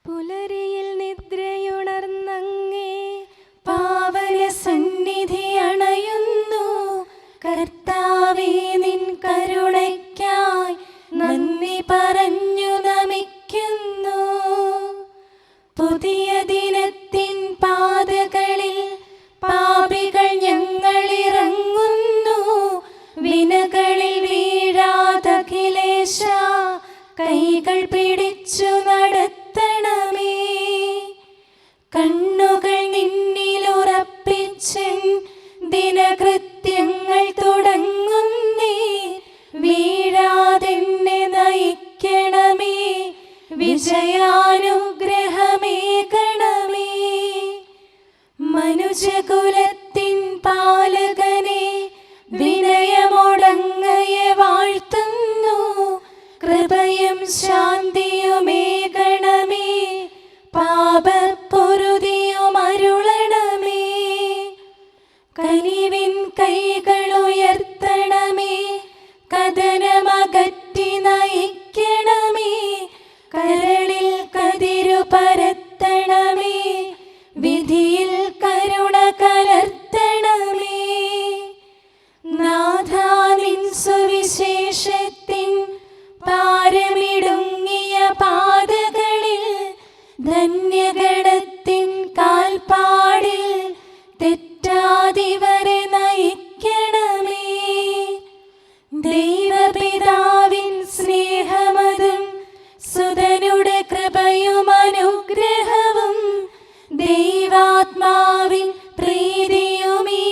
പുലരിയിൽ നിദ്രയുണർന്നങ്ങേ പാവന സന്നിധി അണയുന്നു. കർത്താവേ, നിൻ കരുണയ്ക്കായി നന്ദി പറഞ്ഞു നമിക്കുന്നു. പുതിയ ദിനത്തിൻ പാതകളിൽ പാപികൾ ഞങ്ങളിറങ്ങുന്നു. വിനകളിൽ വീഴാതഖിലേശ കൈകൾ പിടിച്ചു നടത്തണമേ. കണ്ണുകൾ നിന്നിലുറപ്പിച്ചൻ ദിനകൃത്യങ്ങൾ തുടങ്ങുന്നേ. വീഴാതെന്നെ നയിക്കണമേ, വിജയാനുഗ്രഹമേകണമേ. മനുജകുലത്തിൻ പാലകനെ വിനയമൊടങ്ങയെ വാഴ്ത്തുന്നു. കൃപയും ശാന്തിയുമേകണമേ, പാപപ്പൊറുതിയും അരുളണമേ. കനിവിൻ കൈകളുയർത്തണമേ, കഥനമകറ്റി നയിക്കണമേ. കരളിൽ കതിരു പരത്തണമേ, വിധിയിൽ കരുണ കലർത്തണമേ. നാഥാ, നിൻ സുവിശേഷത്തിൻ പാരമിടുങ്ങിയ പാതകളിൽ ധന്യഗണത്തിൻ കാൽപ്പാടിൽ തെറ്റാതിവരെ നയിക്കണമേ. ദൈവപിതാവിൻ സ്നേഹമതും സുതനുടെ കൃപയും അനുഗ്രഹവും ദൈവാത്മാവിൻ പ്രീതിയുമീ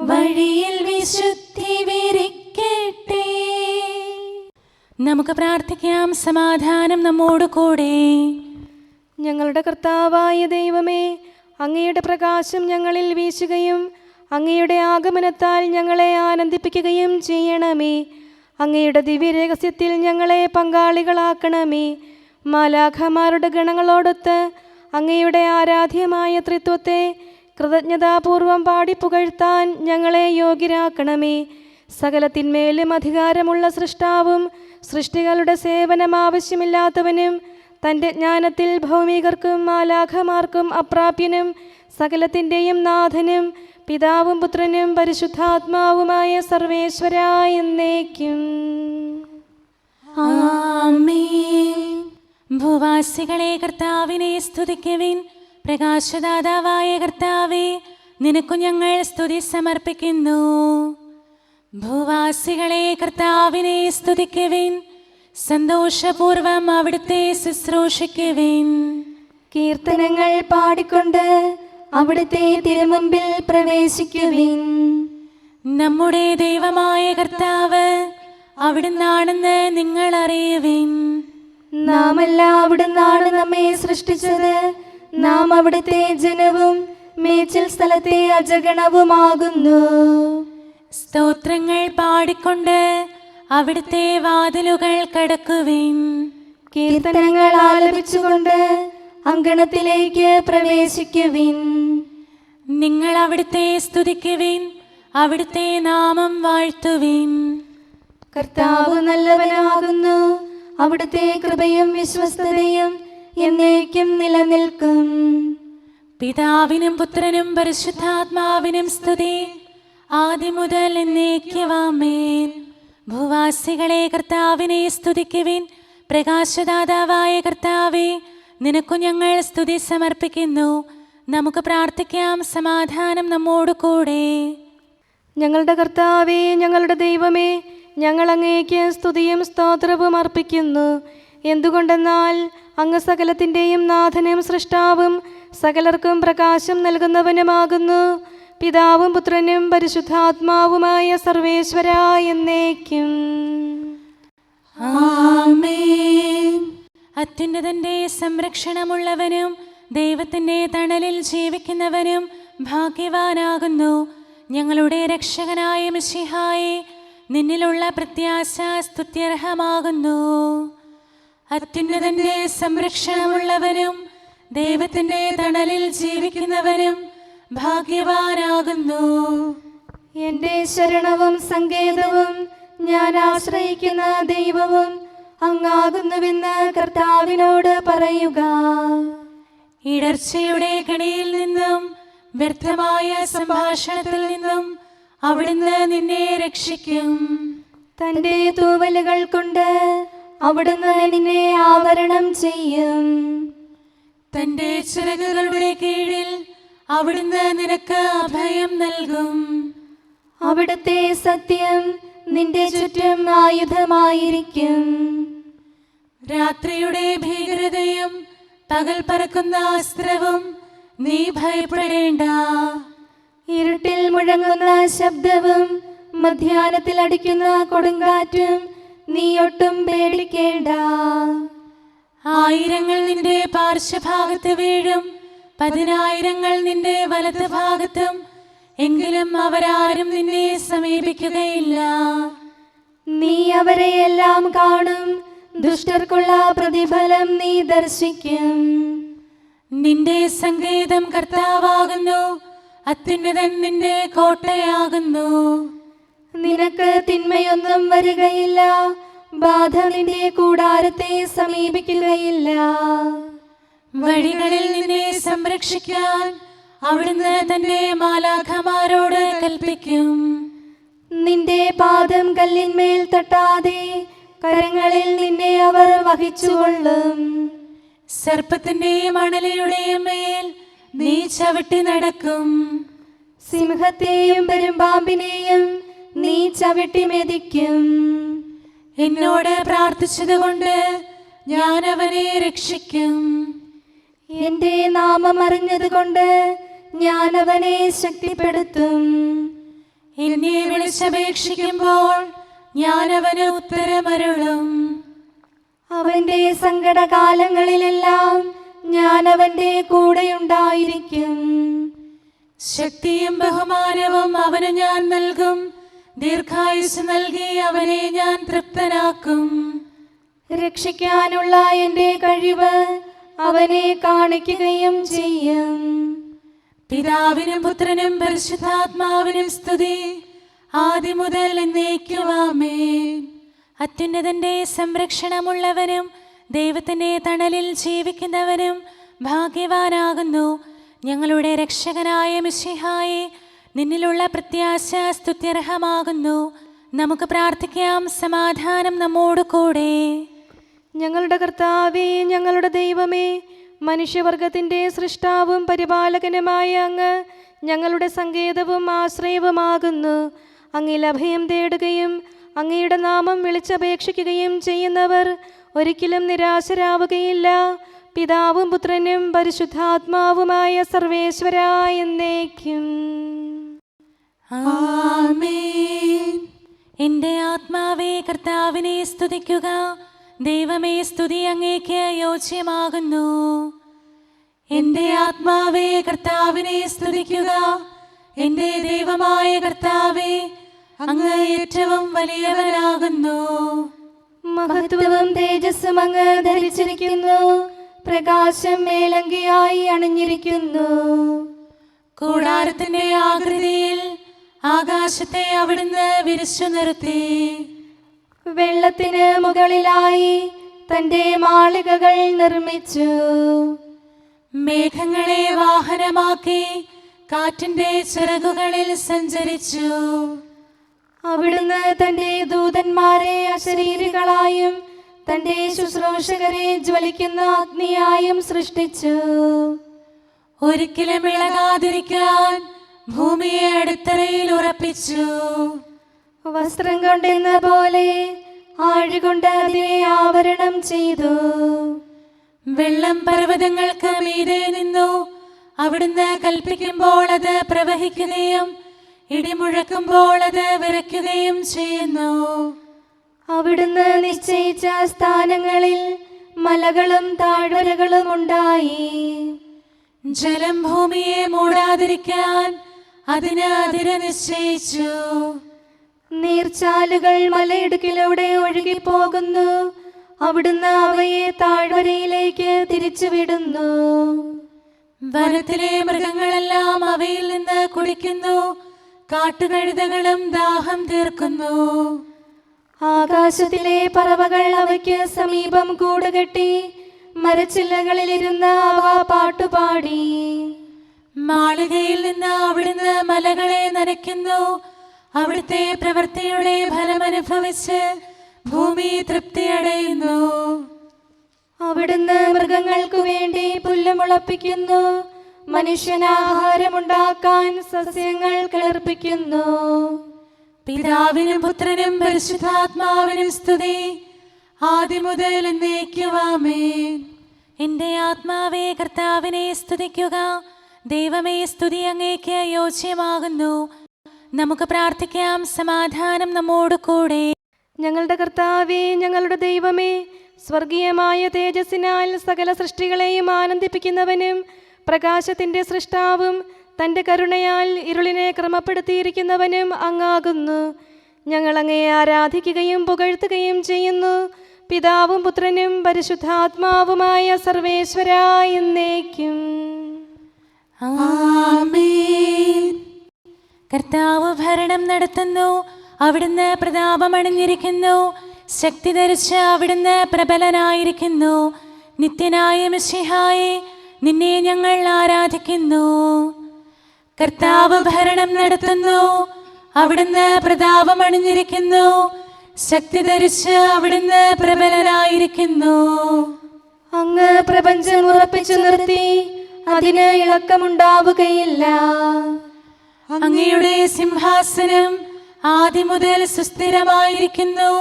വഴിയിൽ വിശുദ്ധി വിരിക്കട്ടെ. നമുക്ക് പ്രാർത്ഥിക്കാം. സമാധാനം നമ്മോട് കൂടെ. ഞങ്ങളുടെ കർത്താവായ ദൈവമേ, അങ്ങയുടെ പ്രകാശം ഞങ്ങളിൽ വീശുകയും അങ്ങയുടെ ആഗമനത്താൽ ഞങ്ങളെ ആനന്ദിപ്പിക്കുകയും ചെയ്യണമേ. അങ്ങയുടെ ദിവ്യരഹസ്യത്തിൽ ഞങ്ങളെ പങ്കാളികളാക്കണമേ. മാലാഖമാരുടെ ഗണങ്ങളോടൊത്ത് അങ്ങയുടെ ആരാധ്യമായ ത്രിത്വത്തെ കൃതജ്ഞതാപൂർവം പാടിപ്പുകഴ്ത്താൻ ഞങ്ങളെ യോഗ്യരാക്കണമേ. സകലത്തിന്മേലും അധികാരമുള്ള സൃഷ്ടാവും സൃഷ്ടികളുടെ സേവനം ആവശ്യമില്ലാത്തവനും തൻ്റെ ജ്ഞാനത്തിൽ ഭൗമികർക്കും മാലാഖമാർക്കും അപ്രാപ്യനും സകലത്തിൻ്റെയും നാഥനും പിതാവും പുത്രനും പരിശുദ്ധാത്മാവുമായ സർവേശ്വരായ എന്നേക്കും ആമേൻ. ഭൂവാസികളെ കർത്താവിനെ സ്തുതിക്കുവിൻ. പ്രകാശദാതാവായ കർത്താവേ, നിനക്കു ഞങ്ങൾ സ്തുതി സമർപ്പിക്കുന്നു. ഭൂവാസികളെ കർത്താവിനെ സ്തുതിക്കുവിൻ. സന്തോഷപൂർവം അവിടുത്തെ ശുശ്രൂഷിക്കുവിൻ. കീർത്തനങ്ങൾ പാടിക്കൊണ്ട് അവിടുത്തെ തിരുമുമ്പിൽ പ്രവേശിക്കുവിൻ. നമ്മുടെ ദൈവമായ കർത്താവ് അവിടുന്നാണെന്ന് നിങ്ങൾ അറിയുവിൻ. നാമല്ല അവിടുന്നാണ് നമ്മെ സൃഷ്ടിച്ചത്. നാം അവിടുത്തെ ജനവും മേച്ചിൽ സ്ഥലത്തെ അജഗണവുമാകുന്നു. സ്തോത്രങ്ങൾ പാടിക്കൊണ്ട് അവിടുത്തെ വാതിലുകൾ കടക്കുവിൻ. കീർത്തനങ്ങൾ ആലപിച്ചുകൊണ്ട് അങ്കണത്തിലേക്ക് പ്രവേശിക്കുവിൻ. നിങ്ങൾ അവിടുത്തെ സ്തുതിക്കുവിൻ, അവിടുത്തെ നാമം വാഴ്ത്തുവിൻ. കർത്താവ് നല്ലവനാകുന്നു. അവിടുത്തെ കൃപയും വിശ്വസ്തതയും എന്നേക്കും നിലനിൽക്കും. പിതാവിനും പുത്രനും പരിശുദ്ധാത്മാവിനും സ്തുതി, ആദ്യം മുതൽ എന്നേക്കും ആമേൻ. ഭൂവാസികളെ കർത്താവിനെ സ്തുതിക്കുവിൻ. പ്രകാശദാതാവായ കർത്താവേ, നിനക്കു ഞങ്ങൾ സ്തുതി സമർപ്പിക്കുന്നു. നമുക്ക് പ്രാർത്ഥിക്കാം. സമാധാനം നമ്മോട് കൂടെ. ഞങ്ങളുടെ കർത്താവേ, ഞങ്ങളുടെ ദൈവമേ, ഞങ്ങൾ അങ്ങേക്ക് സ്തുതിയും സ്തോത്രവും അർപ്പിക്കുന്നു. എന്തുകൊണ്ടെന്നാൽ അങ്ങ് സകലത്തിൻ്റെയും നാഥനും സൃഷ്ടാവും സകലർക്കും പ്രകാശം നൽകുന്നവനുമാകുന്നു. പിതാവും പുത്രനും പരിശുദ്ധാത്മാവുമായ സർവേശ്വരായ എന്നേക്കും ആമേൻ. അത്യുന്നതന്റെ സംരക്ഷണമുള്ളവനും ദൈവത്തിൻ്റെ തണലിൽ ജീവിക്കുന്നവനും ഭാഗ്യവാനാകുന്നു. ഞങ്ങളുടെ രക്ഷകനായ മിശിഹായേ, നിന്നിലുള്ള പ്രത്യാശ സ്തുത്യർഹമാകുന്നു. അത്യുന്നതന്റെ സംരക്ഷണമുള്ളവനും ദൈവത്തിൻ്റെ തണലിൽ ജീവിക്കുന്നവനും ഭാഗ്യവാനാകുന്നു. എൻ്റെ ശരണവും സങ്കേതവും ഞാൻ ആശ്രയിക്കുന്ന ദൈവവും അങ്ങാകുന്നുവെന്ന് കർത്താവിനോട് പറയുക. ഇടർച്ചയുടെ കണിയിൽ നിന്നും വ്യർത്ഥമായ സംഭാഷണത്തിൽ നിന്നും അവിടുന്ന് നിന്നെ രക്ഷിക്കും. തന്റെ തൂവലുകൾ കൊണ്ട് അവിടുന്ന് നിന്നെ ആവരണം ചെയ്യും. തന്റെ ചിറകുകളുടെ കീഴിൽ അവിടുന്ന് നിനക്ക് അഭയം നൽകും. അവിടുത്തെ സത്യം നിന്റെ ചുറ്റും ആയുധമായിരിക്കും. രാത്രിയുടെ ഭീകരതയും പകൽ പറക്കുന്ന അസ്ത്രവും നീ ഭയപ്പെടേണ്ട. ഇരുട്ടിൽ മുഴങ്ങുന്ന ശബ്ദവും മധ്യാഹ്നത്തിൽ അടിക്കുന്ന കൊടുങ്കാറ്റും നീ ഒട്ടും പേടിക്കേണ്ട. ആയിരങ്ങൾ നിന്റെ പാർശ്വഭാഗത്ത് വീഴും, 10,000 നിന്റെ വലത് ഭാഗത്തും, എങ്കിലും അവരാരും നിന്നെ സമീപിക്കുകയില്ല. നീ അവരെയെല്ലാം കാണും, ദുഷ്ടർക്കുള്ള പ്രതിഫലം നീ ദർശിക്കും. നിന്റെ സങ്കേതം കർത്താവാകുന്നു, അത്യുന്നതൻ നിന്റെ കോട്ടയാകുന്നു. നിനക്ക് തിന്മയൊന്നും വരികയില്ല, ബാധ നിന്റെ കൂടാരത്തെ സമീപിക്കുകയില്ല. വഴികളിൽ നിന്നെ സംരക്ഷിക്കാൻ അവിടുന്ന് തന്റെ മാലാഖമാരോട് കൽപ്പിക്കും. നിന്റെ പാദം കല്ലിന്മേൽ തട്ടാതെ കരങ്ങളിൽ നിന്നെ അവർ വഹിച്ചുകൊള്ളും. സർപ്പത്തിന്റെയും അണലയുടെയും മേൽ നീ ചവിട്ടി നടക്കും. സിംഹത്തെയും പെരുമ്പാമ്പിനെയും നീ ചവിട്ടി മെതിക്കും. എന്നോട് പ്രാർത്ഥിച്ചതുകൊണ്ട് ഞാൻ അവനെ രക്ഷിക്കും. എന്റെ നാമം അറിഞ്ഞതുകൊണ്ട് ഞാൻ അവനെ ശക്തിപ്പെടുത്തും. എന്നെ വിളിച്ചപേക്ഷിക്കുമ്പോൾ ഞാൻ അവന് ഉത്തരമരുളും. അവന്റെ സങ്കടകാലങ്ങളിലെല്ലാം ഞാൻ അവന്റെ കൂടെയുണ്ടായിരിക്കും. ശക്തിയും ബഹുമാനവും അവന് ഞാൻ നൽകും. ദീർഘായുസ് നൽകി അവനെ ഞാൻ തൃപ്തനാക്കും. രക്ഷിക്കാനുള്ള എന്റെ കഴിവ് അവനെ കാണിക്കുകയും ചെയ്യും. പിതാവിനും പുത്രനും പരിശുദ്ധാത്മാവിനും സ്തുതി, ആദ്യം മുതൽ എന്നേക്കും ആമേൻ. അത്യുന്നതന്റെ സംരക്ഷണമുള്ളവനും ദൈവത്തിന്റെ തണലിൽ ജീവിക്കുന്നവനും ഭാഗ്യവാനാകുന്നു ഞങ്ങളുടെ രക്ഷകനായ മിശിഹായേ. നിന്നിലുള്ള പ്രത്യാശ സ്തുത്യർഹമാകുന്നു. നമുക്ക് പ്രാർത്ഥിക്കാം. സമാധാനം നമ്മോട് കൂടെ. ഞങ്ങളുടെ കർത്താവേ, ഞങ്ങളുടെ ദൈവമേ, മനുഷ്യവർഗത്തിൻ്റെ സൃഷ്ടാവും പരിപാലകനുമായ അങ്ങ് ഞങ്ങളുടെ സങ്കേതവും ആശ്രയവുമാകുന്നു. അങ്ങിൽ അഭയം തേടുകയും അങ്ങയുടെ നാമം വിളിച്ചപേക്ഷിക്കുകയും ചെയ്യുന്നവർ ഒരിക്കലും നിരാശരാവുകയില്ല. പിതാവും പുത്രനും പരിശുദ്ധാത്മാവുമായ സർവേശ്വരായ എന്നേക്കും ആമേൻ. എൻ്റെ ആത്മാവേ കർത്താവിനെ സ്തുതിക്കുക. ദൈവമേ, സ്തുതി അങ്ങേക്ക് യോജ്യമാകുന്നു. എൻ്റെ ആത്മാവേ കർത്താവിനെ സ്തുതിക്കുക. എൻ്റെ ദൈവമായ കർത്താവേ, അങ്ങ് ഏറ്റവും വലിയവനാകുന്നു. മഹത്വവും തേജസ്സും അങ്ങ് ധരിച്ചിരിക്കുന്നു. പ്രകാശം മേലങ്കിയായി അണിഞ്ഞിരിക്കുന്നു. കൂടാരത്തിന്റെ ആകൃതിയിൽ ആകാശത്തെ അവിടുന്ന് വിരിച്ചു നിർത്തി. വെള്ളത്തിന് മുകളിലായി തന്റെ മാളികകൾ നിർമ്മിച്ചു. മേഘങ്ങളെ വാഹനമാക്കി കാറ്റിന്റെ ചിറകുകളിൽ സഞ്ചരിച്ചു. അവിടുന്ന് തന്റെ ദൂതന്മാരെ അശരീരികളായും തന്റെ ശുശ്രൂഷകരെ ജ്വലിക്കുന്ന അഗ്നിയായും സൃഷ്ടിച്ചു. ഒരിക്കലും ഇളകാതിരിക്കാൻ ഭൂമിയെ അടിത്തറയിൽ ഉറപ്പിച്ചു. വസ്ത്രം കൊണ്ടെന്ന പോലെ ആഴികൊണ്ട് അതിനെ ആവരണം ചെയ്തു. വെള്ളം പർവ്വതങ്ങൾക്ക് മീതെ നിന്നു. അവിടുന്ന് കൽപ്പിക്കുമ്പോൾ അത് പ്രവഹിക്കുകയും ഇടിമുഴക്കുമ്പോൾ അത് വിറയ്ക്കുകയും ചെയ്യുന്നു. അവിടുന്ന് നിശ്ചയിച്ച സ്ഥാനങ്ങളിൽ മലകളും താഴ്വരകളും ഉണ്ടായി. ജലം ഭൂമിയെ മൂടാതിരിക്കാൻ അതിന് അതിര് നിശ്ചയിച്ചു. നീർച്ചാലുകൾ മലയിടുക്കിലൂടെ ഒഴുകിപ്പോകുന്നു. അവിടുന്ന് അവയെ താഴ്വരയിലേക്ക് തിരിച്ചുവിടുന്നു. വനത്തിലെ മൃഗങ്ങളെല്ലാം അവയിൽ നിന്ന് കുടിക്കുന്നു. കാട്ടുകഴുതകളും ദാഹം തീർക്കുന്നു. ആകാശത്തിലെ പറവകൾ അവയ്ക്ക് സമീപം കൂടുകെട്ടി മരച്ചില്ലകളിലിരുന്ന് അവ പാട്ടുപാടി. മാളികയിൽ നിന്ന് അവിടുന്ന് മലകളെ നനയ്ക്കുന്നു. അവിടുത്തെ പ്രവൃത്തിയുടെ ഫലമനുഭവിച്ച് ഭൂമി തൃപ്തിയടയുന്നു. അവിടുന്ന് മൃഗങ്ങൾക്കു വേണ്ടി പുല്ല് മുളപ്പിക്കുന്നു. മനുഷ്യനാഹാരമുണ്ടാക്കാൻ സസ്യങ്ങൾ കിളിർപ്പിക്കുന്നു. പിതാവിനും പുത്രനും പരിശുദ്ധാത്മാവിനും സ്തുതി, ആദ്യം മുതൽ എന്നേക്കും ആമേൻ. എൻ്റെ ആത്മാവേ കർത്താവിനെ സ്തുതിക്കുക. ദൈവമേ, സ്തുതി അങ്ങേക്ക് യോജ്യമാകുന്നു. നമുക്ക് പ്രാർത്ഥിക്കാം. സമാധാനം നമ്മോട് കൂടെ. ഞങ്ങളുടെ കർത്താവേ, ഞങ്ങളുടെ ദൈവമേ, സ്വർഗീയമായ തേജസ്സിനാൽ സകല സൃഷ്ടികളെയും ആനന്ദിപ്പിക്കുന്നവനും പ്രകാശത്തിൻ്റെ സൃഷ്ടാവും തൻ്റെ കരുണയാൽ ഇരുളിനെ ക്രമപ്പെടുത്തിയിരിക്കുന്നവനും അങ്ങാകുന്നു. ഞങ്ങൾ അങ്ങയെ ആരാധിക്കുകയും പുകഴ്ത്തുകയും ചെയ്യുന്നു. പിതാവും പുത്രനും പരിശുദ്ധാത്മാവുമായ സർവേശ്വരാ എന്നേക്കും ആമേൻ. കർത്താവ് ഭരണം നടത്തുന്നു. അവിടുന്ന് പ്രതാപമണിഞ്ഞിരിക്കുന്നു. ശക്തി ധരിച്ച് അവിടുന്ന് പ്രബലനായിരിക്കുന്നു. നിത്യനായ മിശിഹായെ, നിന്നെ ഞങ്ങൾ ആരാധിക്കുന്നു. കർത്താവ് ഭരണം നടത്തുന്നു. അവിടുന്ന് പ്രതാപമണിഞ്ഞിരിക്കുന്നു. ശക്തി ധരിച്ച് അവിടുന്ന് പ്രബലനായിരിക്കുന്നു. അങ്ങ് പ്രപഞ്ചം ഉറപ്പിച്ചു നിർത്തി, അതിന് ഇളക്കമുണ്ടാവുകയില്ല. അങ്ങയുടെ സിംഹാസനം ആദ്യം മുതൽ സുസ്ഥിരമായിരിക്കുന്നു.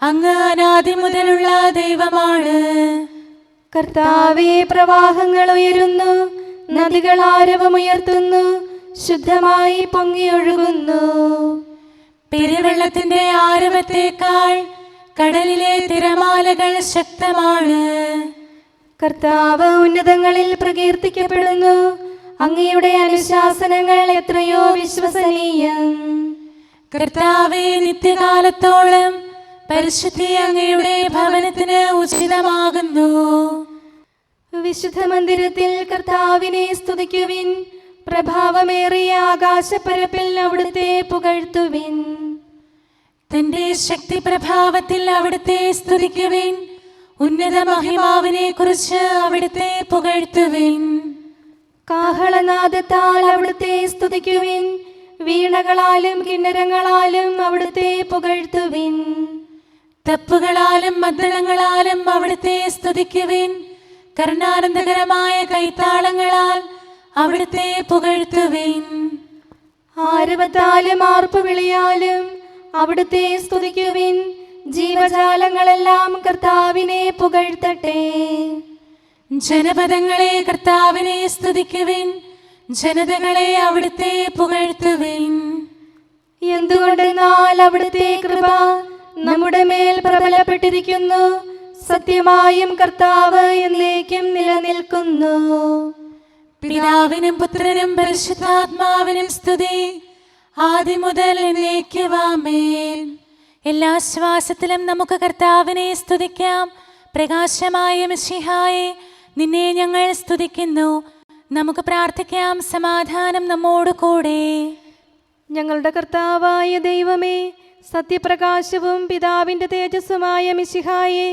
അങ്ങ് അനാദി മുതലുള്ള ദൈവമാണ്. കർത്താവേ, പ്രവാഹങ്ങൾ ഉയരുന്നു, നദികൾ ആരവമുയർത്തുന്നു, ശുദ്ധമായി പൊങ്ങിയൊഴുകുന്നു. പെരുവെള്ളത്തിന്റെ ആരവത്തേക്കാൾ കടലിലെ തിരമാലകൾ ശക്തമാണ്. കർത്താവ് ഉന്നതങ്ങളിൽ പ്രകീർത്തിക്കപ്പെടുന്നു. അങ്ങയുടെ അനുശാസനങ്ങൾ എത്രയോ വിശ്വസനീയം. കർത്താവേ, നിത്യകാലത്തോളം പരിശുദ്ധി അങ്ങയുടെ ഭവനത്തിന് ഉചിതമാകുന്നു. വിശുദ്ധ മന്ദിരത്തിൽ കർത്താവിനെ സ്തുതിക്കുവിൻ. പ്രഭാവമേറിയ ആകാശപ്പരപ്പിൽ അവിടുത്തെ പുകഴ്ത്തുവിൻ. തന്റെ ശക്തി പ്രഭാവത്തിൽ അവിടുത്തെ സ്തുതിക്കുവിൻ. ഉന്നത മഹിമാവിനെ കുറിച്ച് അവിടുത്തെ പുകഴ്ത്തുവിൻ. കാഹളനാദത്താൽ അവിടുത്തെ സ്തുതിക്കുവിൻ. വീണകളാലും കിന്നരങ്ങളാലും അവിടുത്തെ പുകഴ്ത്തുവിൻ. തപ്പുകളാലും മദ്ദളങ്ങളാലും അവിടുത്തെ സ്തുതിക്കുവിൻ. കരുണാനന്ദകരമായ കൈത്താളങ്ങളാൽ അവിടുത്തെ പുകഴ്ത്തുവിൻ. ആരവത്താലും ആർപ്പുവിളിയാലും അവിടുത്തെ സ്തുതിക്കുവിൻ. ജീവജാലങ്ങളെല്ലാം കർത്താവിനെ പുകഴ്ത്തട്ടെ. ജനപദങ്ങളെ കർത്താവിനെ സ്തുതിക്കുവിൻ. ജനതകളെ അവിടുത്തെ പുകഴ്ത്തുവിൻ. എന്തുകൊണ്ടെന്നാൽ അവിടുത്തെ കൃപ നമ്മുടെ മേൽ പ്രബലപ്പെട്ടിരിക്കുന്നു. സത്യമായും കർത്താവ് എന്നേക്കും നിലനിൽക്കുന്നു. പിതാവിനും പുത്രനും പരിശുദ്ധാത്മാവിനും സ്തുതി, ആദ്യം മുതൽ എന്നേക്കും ആമേൻ. എല്ലാ ശ്വാസത്തിലും നമുക്ക് കർത്താവിനെ സ്തുതിക്കാം. പ്രകാശമായ മിശിഹായെ, നിന്നെ ഞങ്ങൾ സ്തുതിക്കുന്നു. നമുക്ക് പ്രാർത്ഥിക്കാം. സമാധാനം നമ്മോട് കൂടെ. ഞങ്ങളുടെ കർത്താവായ ദൈവമേ, സത്യപ്രകാശവും പിതാവിൻ്റെ തേജസ്സുമായ മിശിഹായെ,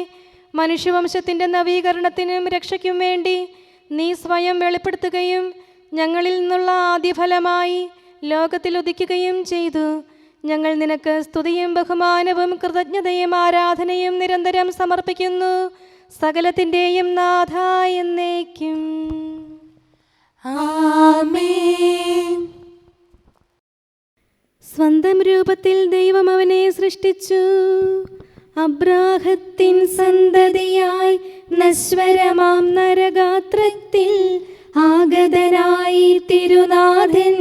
മനുഷ്യവംശത്തിൻ്റെ നവീകരണത്തിനും രക്ഷയ്ക്കും വേണ്ടി നീ സ്വയം വെളിപ്പെടുത്തുകയും ഞങ്ങളിൽ നിന്നുള്ള ആദ്യഫലമായി ലോകത്തിൽ ഉദിക്കുകയും ചെയ്തു. ഞങ്ങൾ നിനക്ക് സ്തുതിയും ബഹുമാനവും കൃതജ്ഞതയും ആരാധനയും നിരന്തരം സമർപ്പിക്കുന്നു. സകലത്തിൻ്റെയും നാഥ എന്നേക്കും ആമേൻ. സ്വന്തം രൂപത്തിൽ ദൈവം അവനെ സൃഷ്ടിച്ചു. അബ്രാഹത്തിൻ സന്തതിയായി നശ്വരമാം നരഗാത്രത്തിൽ ആഗതനായി തിരുനാഥൻ,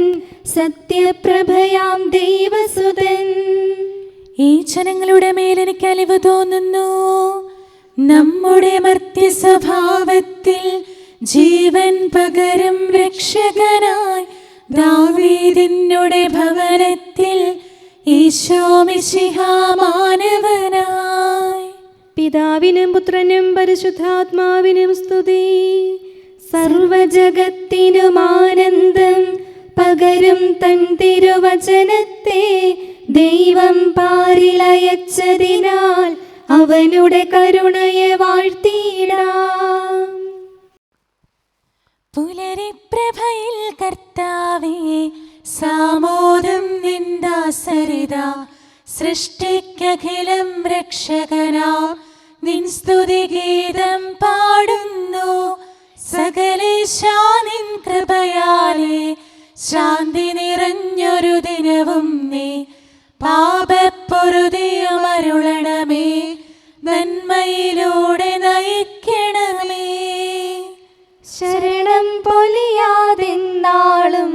സത്യപ്രഭയാം ദൈവസുതൻ. ഈ ജനങ്ങളുടെ മേൽ എനിക്ക് അലിവ് തോന്നുന്നു. നമ്മുടെ മർത്യ സ്വഭാവത്തിൽ ജീവൻ പകരും രക്ഷകനായി ദാവീദിനുടെ ഭവനത്തിൽ ഈശോ മിശിഹാ മാനവനായി. പിതാവിനും പുത്രനും പരിശുദ്ധാത്മാവിനും സ്തുതി. സർവജഗത്തിനും ആനന്ദം പകരും തൻ തിരുവചനത്തെ ദൈവം പാരിലയച്ചതിനാൽ അവനുടെ കരുണയെ വാഴ്ത്തിയിടാം. പുലരിപ്രഭയിൽ കർത്താവേ സാമോദം നിന്ദാസരിത, സൃഷ്ടിക്കഖിലം രക്ഷകനാ നിൻ സ്തുതിഗീതം പാടുന്നു. സകലേശാ നിൻ കൃപയാലേ ശാന്തി നിറഞ്ഞൊരു ദിനവും നീ പാപപ്പൊറുതിയുമരുളണമേ, നന്മയിലൂടെ നയിക്കണമേ. ശരണം പൊലിയാതെന്നാളും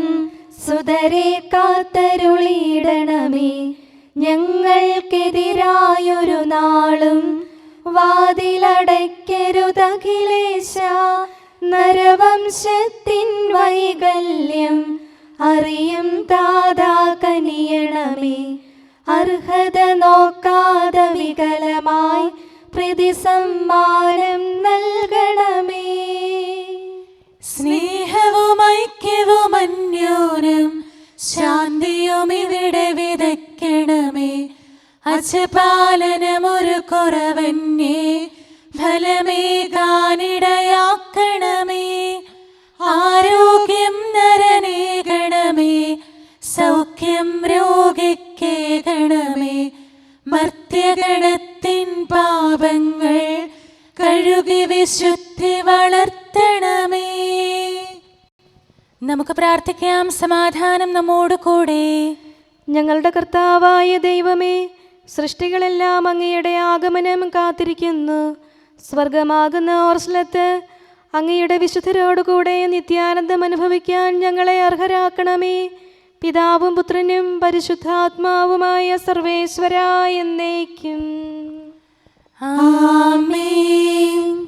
സുതരെ കാത്തരുളിയിടണമേ. ഞങ്ങൾക്കെതിരായൊരു നാളും വാതിലടയ്ക്കരുതഖിലേശ. നരവംശത്തിൻ വൈകല്യം അറിയും താതാ കനിയണമേ. അർഹത നോക്കാതെ വികലമായി പ്രതിസമ്മാനം നൽകണമേ. സ്നേഹവും ഐക്യവും അന്യോന്യം ശാന്തിയും ഇവിടെ വിതയ്ക്കണമേ. അജപാലനമൊരു കുറവന്യേ ഫലമേകാനിടയാക്കണമേ. ആരോഗ്യം നരനേകണമേ, സൗഖ്യം രോഗിക്കേകണമേ. മർത്യഗണത്തിൻ പാപങ്ങൾ കഴുകി വിശുദ്ധി വളർത്തണമേ. നമുക്ക് പ്രാർത്ഥിക്കാം. സമാധാനം നമ്മോട് കൂടെ. ഞങ്ങളുടെ കർത്താവായ ദൈവമേ, സൃഷ്ടികളെല്ലാം അങ്ങയുടെ ആഗമനം കാത്തിരിക്കുന്നു. സ്വർഗമാകുന്ന ഓർസ്ലത്ത് അങ്ങയുടെ വിശുദ്ധരോടുകൂടെ നിത്യാനന്ദം അനുഭവിക്കാൻ ഞങ്ങളെ അർഹരാക്കണമേ. പിതാവും പുത്രനും പരിശുദ്ധാത്മാവുമായ സർവേശ്വരാ എന്നേക്കും. ആമേൻ.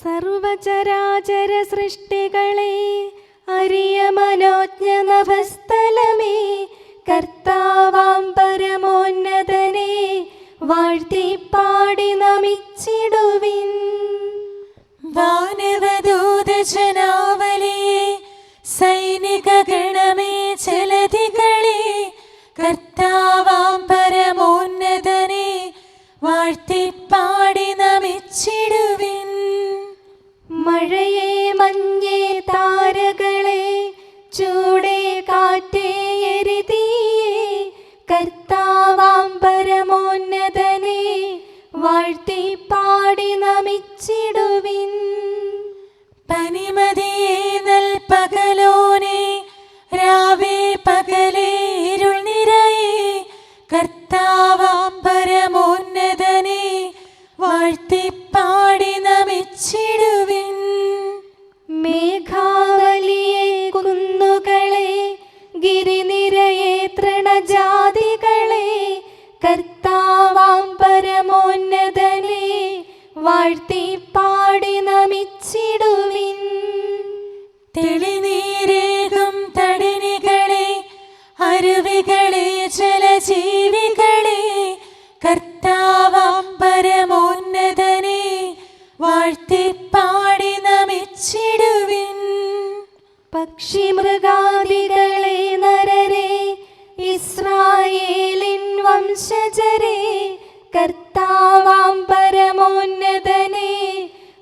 സർവചരാചര സൃഷ്ടികളെ അരിയ മനോജ്ഞ നഭസ്ഥലമേ, കർത്താവാം പരമോന്നതനെ വാഴ്ത്തിപ്പാടി നമിച്ചിടുവിൻ. വാനവദൂതജനാവലിയെ സൈനിക ഗണമേ ചലതികളെ, കർത്താവാം പരമോന്നതനെ വാഴ്ത്തിപ്പാടി നമിച്ചിടുവിൻ. മഴയെ മഞ്ഞേ താരകളെ ചൂടേ കാറ്റേ എരിതീയേ, കർത്താവാം പരമോന്നതനെ വാഴ്ത്തിപ്പാടി നമിച്ചിടുവിൻ. പനിമതിയെ നൽപകലോനെ രാവേ പകലേ ഇരുൾ നിറയെ, കർത്താവാം പരമോന്നതനെ വാഴ്ത്തിപ്പാടി നമിച്ചിടുവിൻ. മേഘാവലിയെ കുന്നുകളെ ഗിരിനിരയെ തൃണജാതികളെ, കർത്താവാം പരമോന്നതനെ വാഴ്ത്തിപ്പാടി നമിച്ചിടുവിൻ. തെളിനീരേകും തടിനികളെ അരുവികളെ ജലജീവികളെ, കർത്താവാം പരമോന്നതനെ വാഴ്ത്തിപ്പാടി നമിച്ചിടുവിൻ. പക്ഷിമൃഗാദികളെ നരരെ ഇസ്രായേലിൻ വംശജരെ, കർത്താവാം പരമോന്നതനെ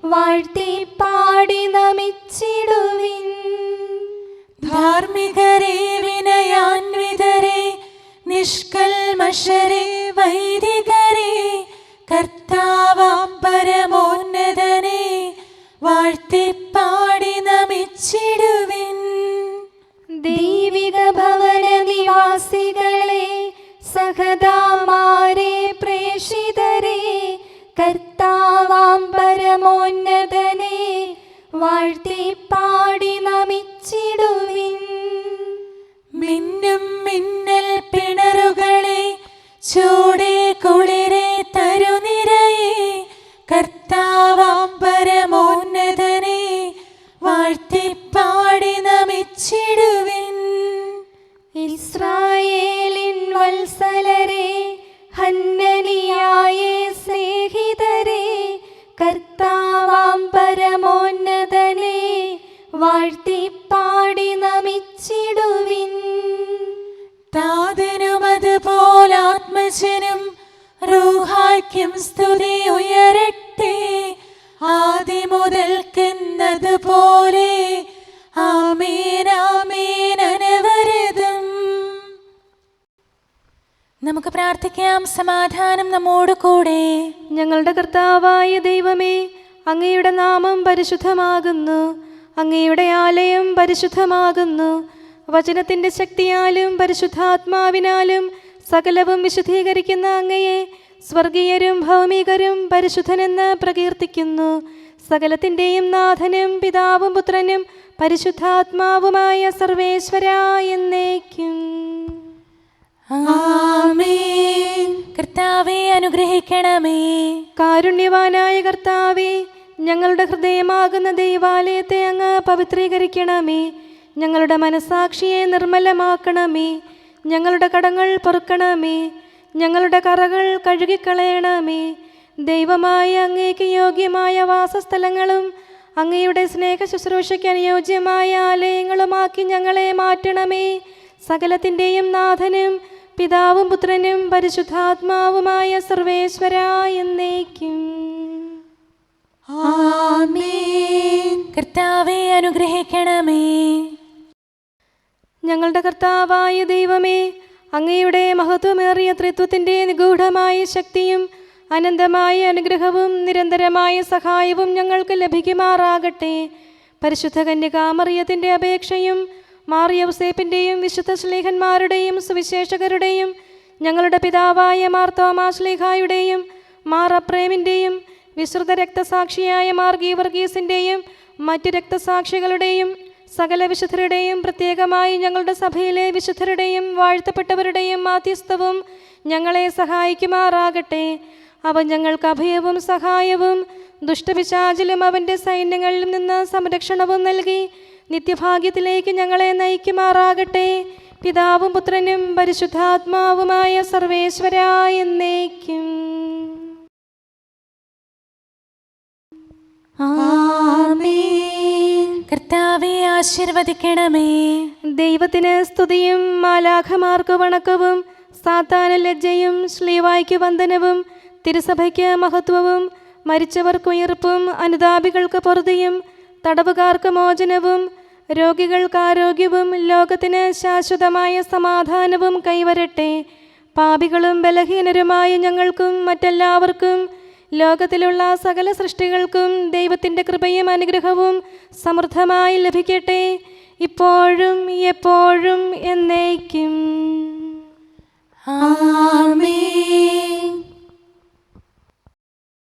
വാഴ്ത്തിപ്പാടി നമിച്ചിടുവിൻ. ധാർമ്മികരെ വിനയാൻവിതരെ നിഷ്കൽമഷരെ വൈദികരെ, കർത്താവാം പരമോന്നതനെ വാഴ്ത്തിപ്പാടി നമിച്ചിടുവിൻ. ദൈവിക ഭവന നിവാസികളെ സഹദാമാരെ പ്രേഷിതരെ, കർത്താവാം പരമോന്നതനെ വാഴ്ത്തിപ്പാടി നമിച്ചിടുവിൻ. മിന്നും മിന്നൽ പിണറുകളെ ചൂടേ കുളിരെ തരുനിരയെ, കർത്താവാം പരമോന്നതനെ വാഴ്ത്തിപ്പാടി നമിച്ചിടുവിൻ. ഇസ്രായേലിൻ വത്സലരെ ഹന്നനിയായ സ്നേഹിതരെ, സ്തുതി ഉയരട്ടെ, ആദ്യം മുതൽക്കെന്നതുപോലെ. ആമേൻ ആമേൻ അനവരതം. നമുക്ക് പ്രാർത്ഥിക്കാം. സമാധാനം നമ്മോട് കൂടെ. ഞങ്ങളുടെ കർത്താവായ ദൈവമേ, അങ്ങയുടെ നാമം പരിശുദ്ധമാകുന്നു. അങ്ങയുടെ ആലയം പരിശുദ്ധമാകുന്നു. വചനത്തിൻ്റെ ശക്തിയാലും പരിശുദ്ധാത്മാവിനാലും സകലവും വിശുദ്ധീകരിക്കുന്ന അങ്ങയെ സ്വർഗീയരും ഭൗമികരും പരിശുദ്ധനെന്ന് പ്രകീർത്തിക്കുന്നു. സകലത്തിൻ്റെയും നാഥനും പിതാവും പുത്രനും പരിശുദ്ധാത്മാവുമായ സർവേശ്വരാ എന്നേക്കും. ആമേൻ. കർത്താവേ അനുഗ്രഹിക്കണമേ. കാരുണ്യവാനായ കർത്താവേ, ഞങ്ങളുടെ ഹൃദയമാകുന്ന ദൈവാലയത്തെ അങ്ങ് പവിത്രീകരിക്കണമേ. ഞങ്ങളുടെ മനസാക്ഷിയെ നിർമ്മലമാക്കണമേ. ഞങ്ങളുടെ കടങ്ങൾ പൊറുക്കണമേ. ഞങ്ങളുടെ കറകൾ കഴുകിക്കളയണമേ. ദൈവമായ അങ്ങേക്ക് യോഗ്യമായ വാസസ്ഥലങ്ങളും അങ്ങയുടെ സ്നേഹ ശുശ്രൂഷയ്ക്ക് അനുയോജ്യമായ ആലയങ്ങളുമാക്കി ഞങ്ങളെ മാറ്റണമേ. സകലത്തിൻ്റെയും നാഥനും പിതാവും പുത്രനും പരിശുദ്ധാത്മാവുമായ സർവേശ്വരാ എന്നേക്കും. ആമേൻ. കർത്താവേ അനുഗ്രഹിക്കണമേ. ഞങ്ങളുടെ കർത്താവായ ദൈവമേ, അങ്ങയുടെ മഹത്വമേറിയ ത്രിത്വത്തിൻ്റെ നിഗൂഢമായ ശക്തിയും അനന്തമായ അനുഗ്രഹവും നിരന്തരമായ സഹായവും ഞങ്ങൾക്ക് ലഭിക്കുമാറാകട്ടെ. പരിശുദ്ധ കന്യകാമറിയത്തിൻ്റെ അപേക്ഷയും മാറിയൗസേപ്പിൻ്റെയും വിശുദ്ധ ശ്ലീഹന്മാരുടെയും സുവിശേഷകരുടെയും ഞങ്ങളുടെ പിതാവായ മാർ തോമാ ശ്ലീഹായുടെയും മാർ അപ്രേമിൻ്റെയും വിശുദ്ധ രക്തസാക്ഷിയായ മാർ ഗീവർഗീസിൻ്റെയും മറ്റു രക്തസാക്ഷികളുടെയും സകല വിശുദ്ധരുടെയും പ്രത്യേകമായി ഞങ്ങളുടെ സഭയിലെ വിശുദ്ധരുടെയും വാഴ്ത്തപ്പെട്ടവരുടെയും മാധ്യസ്ഥവും ഞങ്ങളെ സഹായിക്കുമാറാകട്ടെ. അവൻ ഞങ്ങൾക്ക് അഭയവും സഹായവും ദുഷ്ടപിശാചിലും അവൻ്റെ സൈന്യങ്ങളിൽ നിന്ന് സംരക്ഷണവും നൽകി നിത്യഭാഗ്യത്തിലേക്ക് ഞങ്ങളെ നയിക്കുമാറാകട്ടെ. പിതാവും പുത്രനും പരിശുദ്ധാത്മാവുമായ സർവേശ്വരാ എന്നേക്കും. ആമേൻ. കർത്താവേ ആശീർവദിക്കണമേ. ദൈവത്തിന് സ്തുതിയും മാലാഖമാർക്ക് വണക്കവും സാത്താന് ലജ്ജയും ശ്ലീവായ്ക്ക് വന്ദനവും തിരുസഭയ്ക്ക് മഹത്വവും മരിച്ചവർക്ക് ഉയർപ്പും അനുതാപികൾക്ക് പൊറുതിയും തടവുകാർക്ക് മോചനവും രോഗികൾക്ക് ആരോഗ്യവും ലോകത്തിന് ശാശ്വതമായ സമാധാനവും കൈവരട്ടെ. പാപികളും ബലഹീനരുമായ ഞങ്ങൾക്കും മറ്റെല്ലാവർക്കും ലോകത്തിലുള്ള സകല സൃഷ്ടികൾക്കും ദൈവത്തിൻ്റെ കൃപയും അനുഗ്രഹവും സമൃദ്ധമായി ലഭിക്കട്ടെ, ഇപ്പോഴും എപ്പോഴും എന്നേക്കും. ആമേൻ.